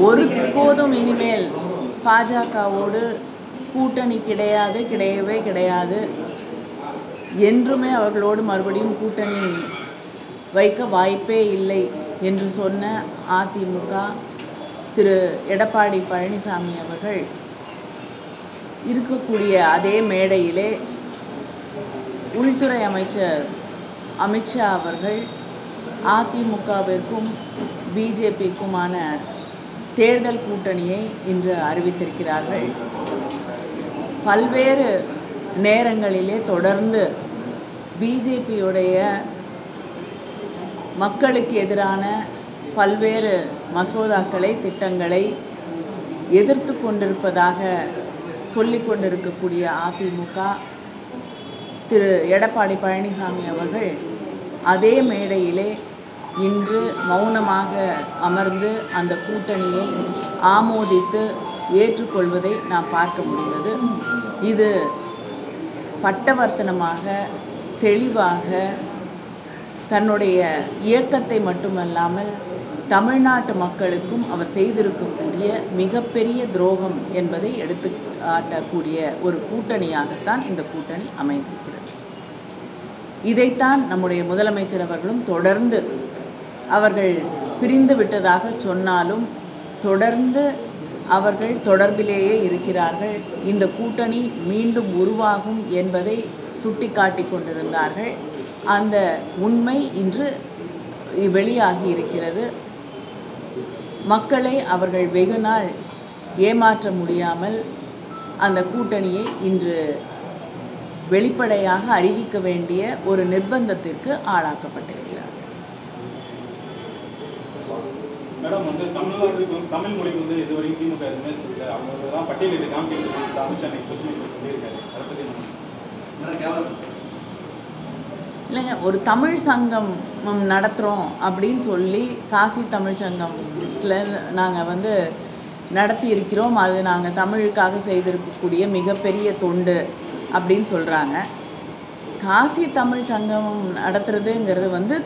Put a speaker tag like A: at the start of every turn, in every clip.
A: ஒருபோதும் இனிமேல் பாஜகவோடு கூட்டணி கிடையாது, கிடையவே கிடையாது. என்றுமே அவர்களோடு மறுபடியும் கூட்டணி வைக்க வாய்ப்பே இல்லை என்று சொன்ன அதிமுக திரு எடப்பாடி பழனிசாமி அவர்கள் இருக்கக்கூடிய அதே மேடையிலே உள்துறை அமைச்சர் அமித்ஷா அவர்கள் அதிமுகவிற்கும் பிஜேபிக்குமான தேர்தல் கூட்டணியை இன்று அறிவித்திருக்கிறார்கள். பல்வேறு நேரங்களிலே தொடர்ந்து பிஜேபியுடைய மக்களுக்கு எதிரான பல்வேறு மசோதாக்களை, திட்டங்களை எதிர்த்து கொண்டிருப்பதாக சொல்லிக் கொண்டிருக்கக்கூடிய அதிமுக திரு எடப்பாடி பழனிசாமி அவர்கள் அதே மேடையிலே இன்று மௌனமாக அமர்ந்து அந்த கூட்டணியை ஆமோதித்து ஏற்றுக்கொள்வதை நாம் பார்க்க முடிந்தது. இது பட்டவர்த்தனமாக, தெளிவாக தன்னுடைய இயக்கத்தை மட்டுமல்லாமல் தமிழ்நாட்டு மக்களுக்கும் அவர் செய்திருக்கக்கூடிய மிகப்பெரிய துரோகம் என்பதை எடுத்து காட்டக்கூடிய ஒரு கூட்டணியாகத்தான் இந்த கூட்டணி அமைந்திருக்கிறது. இதைத்தான் நம்முடைய முதலமைச்சர் அவர்களும் தொடர்ந்து அவர்கள் பிரிந்து விட்டதாக சொன்னாலும் தொடர்ந்து அவர்கள் தொடர்பிலேயே இருக்கிறார்கள். இந்த கூட்டணி மீண்டும் உருவாகும் என்பதை சுட்டிக்காட்டி கொண்டிருந்தார்கள். அந்த உண்மை இன்று வெளியாகி இருக்கிறது. மக்களை அவர்கள் வெகு நாள் ஏமாற்ற முடியாமல் அந்த கூட்டணியை இன்று வெளிப்படையாக அறிவிக்க வேண்டிய ஒரு நிர்பந்தத்திற்கு ஆளாக்கப்பட்டிருக்கிறார்.
B: மேடம் தமிழ் மொழிக்கு இதுவரைக்கும் திமுக எதுவுமே சொல்லல. அவங்க தான் பட்டியலிட்டு காமிக்கிறது அமித்ஷா சொல்லியிருக்காரு. அதை பற்றி
A: இல்லைங்க, ஒரு தமிழ் சங்கம் நடத்துகிறோம் அப்படின்னு சொல்லி காசி தமிழ் சங்கத்தில் நாங்கள் நடத்தி இருக்கிறோம். அது நாங்கள் தமிழுக்காக செய்திருக்கக்கூடிய மிகப்பெரிய தொண்டு அப்படின்னு சொல்கிறாங்க. காசி தமிழ் சங்கம் நடத்துறதுங்கிறது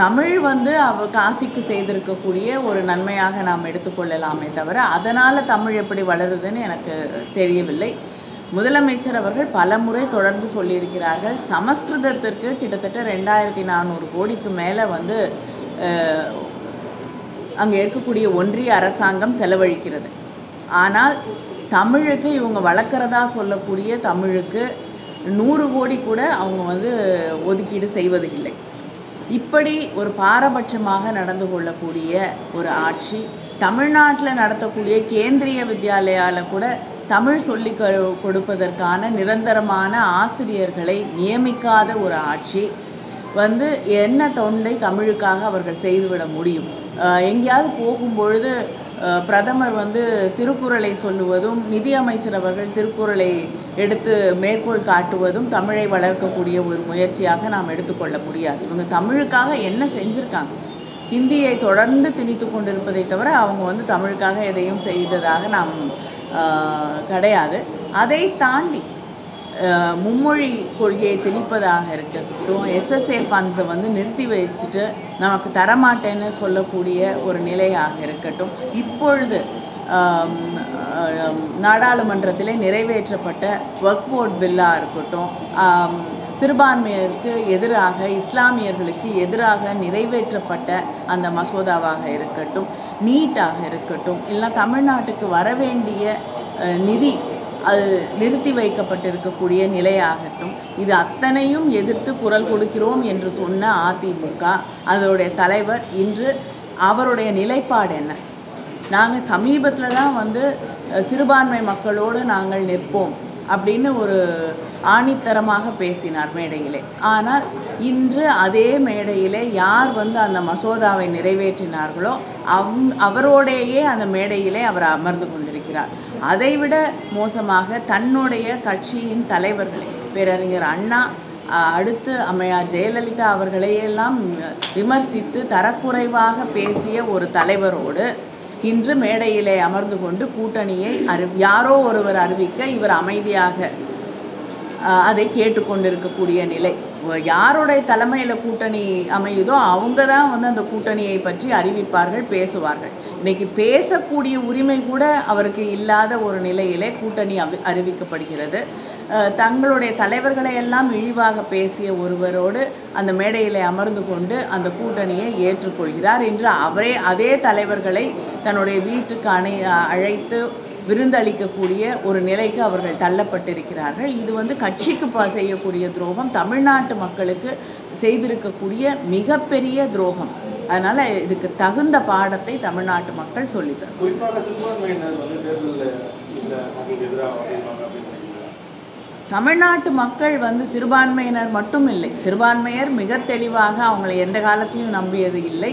A: தமிழ் காசிக்கு செய்திருக்கக்கூடிய ஒரு நன்மையாக நாம் எடுத்துக்கொள்ளலாமே தவிர அதனால் தமிழ் எப்படி வளருதுன்னு எனக்கு தெரியவில்லை. முதலமைச்சர் அவர்கள் பல முறை தொடர்ந்து சொல்லியிருக்கிறார்கள். சமஸ்கிருதத்திற்கு கிட்டத்தட்ட 2400 கோடிக்கு மேலே அங்கே இருக்கக்கூடிய ஒன்றிய அரசாங்கம் செலவழிக்கிறது. ஆனால் தமிழுக்கு இவங்க வளர்க்குறதா சொல்லக்கூடிய தமிழுக்கு 100 கோடி கூட அவங்க ஒதுக்கீடு செய்வது இல்லை. இப்படி ஒரு பாரபட்சமாக நடந்து கொள்ளக்கூடிய ஒரு ஆட்சி, தமிழ்நாட்டில் நடத்தக்கூடிய கேந்திரிய வித்யாலயாவில் கூட தமிழ் சொல்லி கொடுப்பதற்கான நிரந்தரமான ஆசிரியர்களை நியமிக்காத ஒரு ஆட்சி என்ன தொண்டை தமிழுக்காக அவர்கள் செய்துவிட முடியும்? எங்கேயாவது போகும்பொழுது பிரதமர் திருக்குறளை சொல்லுவதும், நிதியமைச்சர் அவர்கள் திருக்குறளை எடுத்து மேற்கோள் காட்டுவதும் தமிழை வளர்க்கக்கூடிய ஒரு முயற்சியாக நாம் எடுத்துக்கொள்ள முடியாது. இவங்க தமிழுக்காக என்ன செஞ்சுருக்காங்க? ஹிந்தியை தொடர்ந்து திணித்து கொண்டிருப்பதை தவிர அவங்க தமிழுக்காக எதையும் செய்ததாக நாம் கிடையாது. அதை தாண்டி மும்மொழி கொள்கையை திணிப்பதாக இருக்கட்டும், எஸ்எஸ்ஏ ஃபண்ட்ஸை நிறுத்தி வச்சுட்டு நமக்கு தரமாட்டேன்னு சொல்லக்கூடிய ஒரு நிலையாக இருக்கட்டும், இப்பொழுது நாடாளுமன்றத்தில் நிறைவேற்றப்பட்ட வக்ஃப் போர்டு பில்லாக இருக்கட்டும், சிறுபான்மையருக்கு எதிராக, இஸ்லாமியர்களுக்கு எதிராக நிறைவேற்றப்பட்ட அந்த மசோதாவாக இருக்கட்டும், நீட்டாக இருக்கட்டும், இல்லை தமிழ்நாட்டுக்கு வரவேண்டிய நிதி அது நிறுத்தி வைக்கப்பட்டிருக்கக்கூடிய நிலையாகட்டும், இது அத்தனையும் எதிர்த்து குரல் கொடுக்கிறோம் என்று சொன்ன அதிமுக அதோடைய தலைவர் இன்று அவருடைய நிலைப்பாடு என்ன? நாங்கள் சமீபத்தில் தான் சிறுபான்மை மக்களோடு நாங்கள் நிற்போம் அப்படின்னு ஒரு ஆணித்தரமாக பேசினார் மேடையிலே. ஆனால் இன்று அதே மேடையிலே யார் அந்த மசோதாவை நிறைவேற்றினார்களோ அவரோடையே அந்த மேடையிலே அவர் அமர்ந்து கொண்டிருக்கிறார். அதைவிட மோசமாக தன்னுடைய கட்சியின் தலைவர்களை, பேரறிஞர் அண்ணா, அடுத்து அம்மையார் ஜெயலலிதா அவர்களையெல்லாம் விமர்சித்து தரக்குறைவாக பேசிய ஒரு தலைவரோடு இன்று மேடையிலே அமர்ந்து கொண்டு கூட்டணியை யாரோ ஒருவர் அறிவிக்க இவர் அமைதியாக அதை கேட்டுக்கொண்டிருக்கக்கூடிய நிலை. யாருடைய தலைமையில் கூட்டணி அமையுதோ அவங்க தான் அந்த கூட்டணியை பற்றி அறிவிப்பார்கள், பேசுவார்கள். இன்னைக்கு பேசக்கூடிய உரிமை கூட அவருக்கு இல்லாத ஒரு நிலையிலே கூட்டணி அறிவிக்கப்படுகிறது. தங்களுடைய தலைவர்களை எல்லாம் இழிவாக பேசிய ஒருவரோடு அந்த மேடையில் அமர்ந்து கொண்டு அந்த கூட்டணியை ஏற்றுக்கொள்கிறார் என்று அதே தலைவர்களை தன்னுடைய வீட்டுக்கு அழைத்து விருந்தளிக்கக்கூடிய ஒரு நிலைக்கு அவர்கள் தள்ளப்பட்டிருக்கிறார்கள். இது கட்சிக்கு செய்யக்கூடிய துரோகம், தமிழ்நாட்டு மக்களுக்கு செய்திருக்கக்கூடிய மிகப்பெரிய துரோகம். அதனால் இதுக்கு தகுந்த பாடத்தை தமிழ்நாட்டு மக்கள் சொல்லித்தரும். தமிழ்நாட்டு மக்கள் சிறுபான்மையினர் மட்டும் இல்லை, சிறுபான்மையர் மிக தெளிவாக அவங்களை எந்த காலத்திலையும் நம்பியது இல்லை.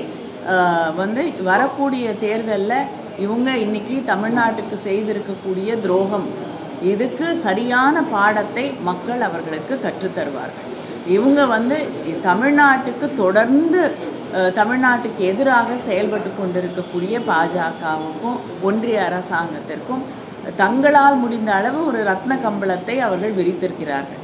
A: வரக்கூடிய தேர்தலில் இவங்க இன்னைக்கு தமிழ்நாட்டுக்கு செய்திருக்கக்கூடிய துரோகம், இதுக்கு சரியான பாடத்தை மக்கள் அவர்களுக்கு கற்றுத்தருவார்கள். இவங்க தமிழ்நாட்டுக்கு தொடர்ந்து தமிழ்நாட்டுக்கு எதிராக செயல்பட்டு கொண்டிருக்கக்கூடிய பாஜகவுக்கும் ஒன்றிய அரசாங்கத்திற்கும் தங்களால் முடிந்த அளவு ஒரு ரத்ன கம்பளத்தை அவர்கள் விரித்திருக்கிறார்கள்.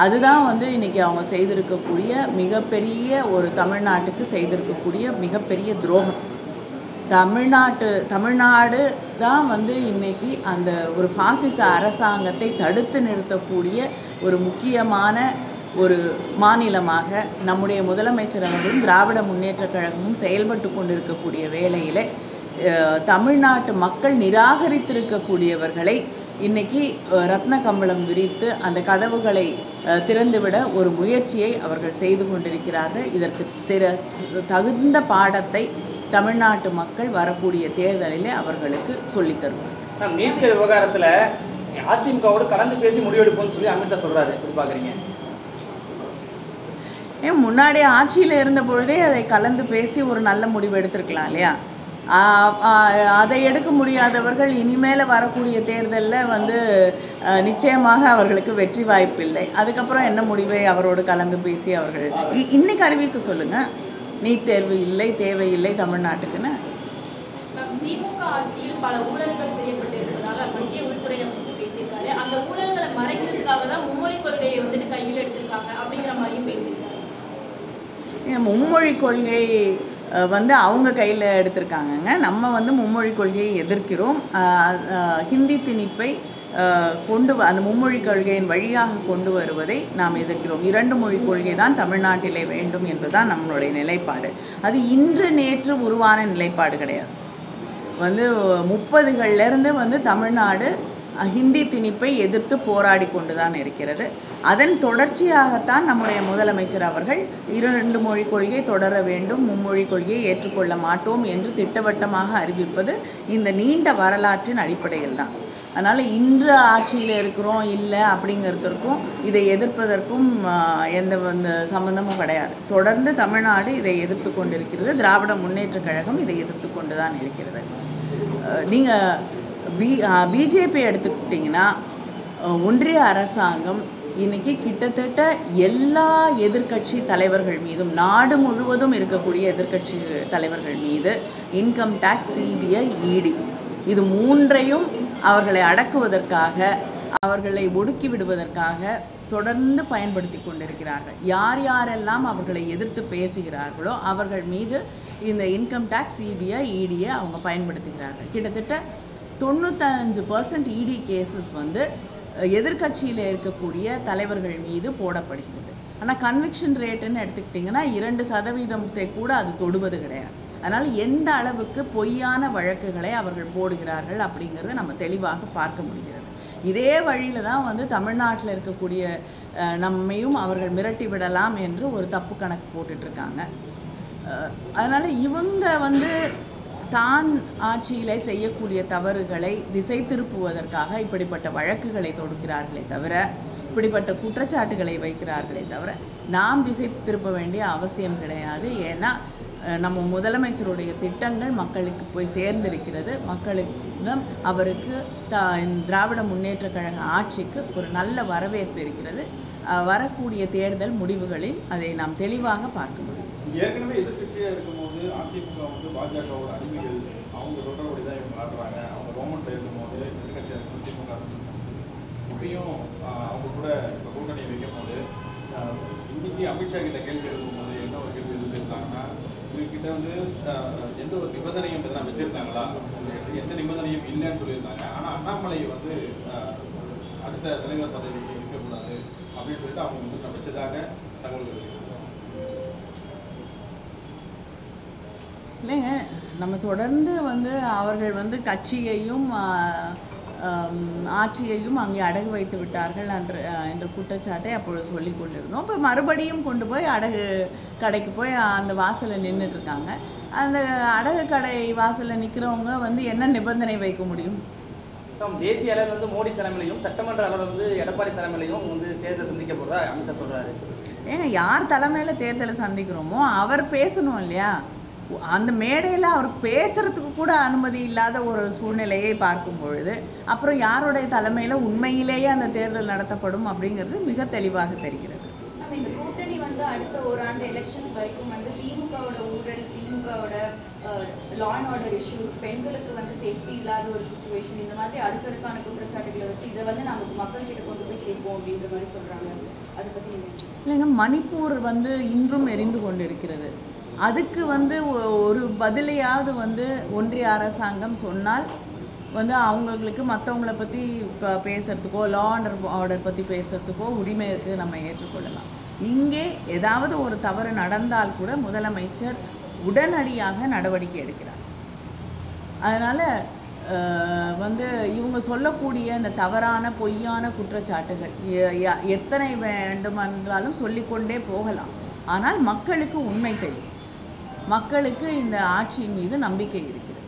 A: அதுதான் இன்னைக்கு அவங்க செய்திருக்கக்கூடிய மிகப்பெரிய ஒரு தமிழ்நாட்டுக்கு செய்திருக்கக்கூடிய மிகப்பெரிய துரோகம். தமிழ்நாடு தான் இன்னைக்கு அந்த ஒரு பாசிச அரசாங்கத்தை தடுத்து நிறுத்தக்கூடிய ஒரு முக்கியமான ஒரு மாநிலமாக நம்முடைய முதலமைச்சர் அவர்களும் திராவிட முன்னேற்றக் கழகமும் செயல்பட்டு கொண்டிருக்கக்கூடிய வேளையில் தமிழ்நாட்டு மக்கள் நிராகரித்திருக்கக்கூடியவர்களை இன்னைக்கு ரத்ன கம்பளம் விரித்து அந்த கதவுகளை திறந்துவிட ஒரு முயற்சியை அவர்கள் செய்து கொண்டிருக்கிறார்கள். இதற்கு தகுந்த பாடத்தை தமிழ்நாட்டு மக்கள் வரக்கூடிய தேர்தலில் அவர்களுக்கு சொல்லித் தருவார்.
C: நீட் விவகாரத்தில் அதிமுகவோடு கலந்து பேசி முடிவெடுப்போம்னு சொல்லி அமித்ஷா சொல்றாரு, எப்படி பார்க்குறீங்க?
A: முன்னாடி ஆட்சியில் இருந்த பொழுதே அதை கலந்து பேசி ஒரு நல்ல முடிவு எடுத்திருக்கலாம் இல்லையா? அதை எடுக்க முடியாதவர்கள் இனிமேல் வரக்கூடிய தேர்தலில் நிச்சயமாக அவர்களுக்கு வெற்றி வாய்ப்பு இல்லை. அதுக்கப்புறம் என்ன முடிவை அவரோடு கலந்து பேசி அவர்கள் இன்னைக்கு அறிவிக்க சொல்லுங்கள். நீட் தேர்வு இல்லை, தேவையில்லை தமிழ்நாட்டுக்குன்னு.
D: திமுக ஆட்சியில் பல ஊழல்கள் செய்யப்பட்டிருப்பதாக மத்திய உள்துறை அமைச்சர் பேசியிருக்காரு. அந்த ஊழல்களை மறைக்கிறதுக்காக தான் மும்மொழி கொள்கையை கையில் எடுத்திருக்காங்க அப்படிங்கிற மாதிரியும் பேசியிருக்காரு.
A: மும்மொழி கொள்கை அவங்க கையில் எடுத்திருக்காங்கங்க. நம்ம மும்மொழி கொள்கையை எதிர்க்கிறோம். ஹிந்தி திணிப்பை அந்த மும்மொழி கொள்கையின் வழியாக கொண்டு வருவதை நாம் எதிர்க்கிறோம். 2 மொழி கொள்கை தான் தமிழ்நாட்டிலே வேண்டும் என்பதுதான் நம்மளுடைய நிலைப்பாடு. அது இன்று நேற்று உருவான நிலைப்பாடு கிடையாது. 30களிலிருந்து தமிழ்நாடு ஹிந்தி திணிப்பை எதிர்த்து போராடி கொண்டு தான் இருக்கிறது. அதன் தொடர்ச்சியாகத்தான் நம்முடைய முதலமைச்சர் அவர்கள் 2 மொழி கொள்கை தொடர வேண்டும், மும்மொழி கொள்கையை ஏற்றுக்கொள்ள மாட்டோம் என்று திட்டவட்டமாக அறிவிப்பது இந்த நீண்ட வரலாற்றின் அடிப்படையில் தான். அதனால் இன்று ஆட்சியில் இருக்கிறோம் இல்லை அப்படிங்கிறதுக்கும் இதை எதிர்ப்பதற்கும் எந்த சம்பந்தமும் கிடையாது. தொடர்ந்து தமிழ்நாடு இதை எதிர்த்து கொண்டிருக்கிறது. திராவிட முன்னேற்றக் கழகம் இதை எதிர்த்து கொண்டு தான் இருக்கிறது. நீங்கள் பிஜேபி எடுத்துக்கிட்டிங்கன்னா ஒன்றிய அரசாங்கம் இன்றைக்கி கிட்டத்தட்ட எல்லா எதிர்க்கட்சி தலைவர்கள் மீதும், நாடு முழுவதும் இருக்கக்கூடிய எதிர்க்கட்சி தலைவர்கள் மீது இன்கம் டேக்ஸ், சிபிஐ, இடி இது 3ஐயும் அவர்களை அடக்குவதற்காக, அவர்களை ஒடுக்கி விடுவதற்காக தொடர்ந்து பயன்படுத்தி கொண்டிருக்கிறார்கள். யார் யாரெல்லாம் அவர்களை எதிர்த்து பேசுகிறார்களோ அவர்கள் மீது இந்த இன்கம் டேக்ஸ், சிபிஐ, இடியை அவங்க பயன்படுத்துகிறார்கள். கிட்டத்தட்ட 95% இடி கேசஸ் எதிர்கட்சியில் இருக்கக்கூடிய தலைவர்கள் மீது போடப்படுகிறது. ஆனால் கன்விக்ஷன் ரேட்டுன்னு எடுத்துக்கிட்டிங்கன்னா 2% கூட அது தொடுவது கிடையாது. அதனால் எந்த அளவுக்கு பொய்யான வழக்குகளை அவர்கள் போடுகிறார்கள் அப்படிங்கிறத நம்ம தெளிவாக பார்க்க முடிகிறது. இதே வழியில் தான் தமிழ்நாட்டில் இருக்கக்கூடிய நம்மையும் அவர்கள் மிரட்டி விடலாம் என்று ஒரு தப்பு கணக்கு போட்டுட்ருக்காங்க. அதனால் இவங்க தான் ஆட்சியிலே செய்யக்கூடிய தவறுகளை திசை திருப்புவதற்காக இப்படிப்பட்ட வழக்குகளை தொடுக்கிறார்களே தவிர, இப்படிப்பட்ட குற்றச்சாட்டுகளை வைக்கிறார்களே தவிர நாம் திசை திருப்ப வேண்டிய அவசியம் கிடையாது. ஏன்னா நம்ம முதலமைச்சருடைய திட்டங்கள் மக்களுக்கு போய் சேர்ந்திருக்கிறது. மக்களிடம் அவருக்கு திராவிட முன்னேற்றக் கழக ஆட்சிக்கு ஒரு நல்ல வரவேற்பு இருக்கிறது. வரக்கூடிய தேர்தல் முடிவுகளில் அதை நாம் தெளிவாக பார்க்க முடியும்.
B: ஏற்கனவே எதிர்கட்சியாக இருக்கும்போது அதிமுக பாஜகவோட அடிமைகள் அவங்க சொல்கிறபடி தான் இவங்க ஆடுறாங்க. அவங்க கவர்மெண்ட்டில் இருக்கும்போது எதிர்கட்சியாக இருக்கும் திமுக இப்பயும் அவங்க கூட இப்போ கூட்டணி வைக்கும் போது இன்னைக்கு அமித்ஷா கிட்ட கேள்வி எழுதும்போது என்ன ஒரு கேள்வி எழுதியிருந்தாங்கன்னா, இதுக்கு உங்ககிட்ட வந்து எந்த ஒரு நிபந்தனையும் வச்சிருந்தாங்களா? எந்த நிபந்தனையும் இல்லைன்னு சொல்லியிருந்தாங்க. ஆனால் அண்ணாமலை வந்து அடுத்த தலைவர் பதவிக்கு இருக்கக்கூடாது அப்படின்னு சொல்லிட்டு அவங்க வந்து நான் வச்சதாக தகவல்கள் இருக்கு.
A: இல்லைங்க, நம்ம தொடர்ந்து வந்து அவர்கள் வந்து கட்சியையும் ஆட்சியையும் அங்கே அடகு வைத்து விட்டார்கள் என்ற குற்றச்சாட்டை அப்பொழுது சொல்லி கொண்டிருந்தோம். இப்போ மறுபடியும் கொண்டு போய் அடகு கடைக்கு போய் அந்த வாசலில் நின்றுட்டுருக்காங்க. அந்த அடகு கடை வாசலில் நிற்கிறவங்க வந்து என்ன நிபந்தனை வைக்க முடியும்?
C: தேசிய அளவில் வந்து மோடி தலைமையிலையும் சட்டமன்ற அளவில் வந்து எடப்பாடி தலைமையிலையும் வந்து தேர்தல் சந்திக்க போகிறதா அமைச்சர் சொல்கிறாரு.
A: ஏங்க, யார் தலைமையில் தேர்தலை சந்திக்கிறோமோ அவர் பேசணும் இல்லையா? அந்த மேடையில் அவர் பேசுகிறதுக்கு கூட அனுமதி இல்லாத ஒரு சூழ்நிலையை பார்க்கும் பொழுது அப்புறம் யாருடைய தலைமையில் உண்மையிலேயே அந்த தேர்தல் நடத்தப்படும் அப்படிங்கிறது மிக தெளிவாக தெரிகிறது.
E: இந்த கூட்டணி வந்து அடுத்த ஓராண்டு எலெக்ஷன்ஸ் வரைக்கும் வந்து திமுகவோட ஊழல், திமுகவோட லா அண்ட் ஆர்டர் இஷ்யூஸ், பெண்களுக்கு வந்து சேஃப்டி இல்லாத ஒரு சுச்சுவேஷன், இந்த மாதிரி அடுத்தடுக்கான குற்றச்சாட்டுகளை வச்சு இதை வந்து நாங்கள் மக்கள்கிட்ட கொண்டு போய் சேர்ப்போம் அப்படின்ற மாதிரி சொல்கிறாங்க. அதை பற்றி
A: இல்லைங்க, மணிப்பூர் வந்து இன்றும் எரிந்து கொண்டு இருக்கிறது. அதுக்கு வந்து ஒரு பதிலையாவது வந்து ஒன்றிய அரசாங்கம் சொன்னால் வந்து அவங்களுக்கு மற்றவங்கள பற்றி பேசுகிறதுக்கோ லா அண்ட் ஆர்டர் பற்றி பேசுகிறதுக்கோ உரிமை இருக்குது, நம்ம ஏற்றுக்கொள்ளலாம். இங்கே ஏதாவது ஒரு தவறு நடந்தால் கூட முதலமைச்சர் உடனடியாக நடவடிக்கை எடுக்கிறார். அதனால் வந்து இவங்க சொல்லக்கூடிய இந்த தவறான பொய்யான குற்றச்சாட்டுகள் எத்தனை வேண்டுமென்றாலும் சொல்லிக்கொண்டே போகலாம். ஆனால் மக்களுக்கு உண்மை தெரியும், மக்களுக்கு இந்த ஆட்சியின் மீது நம்பிக்கை இருக்கிறது.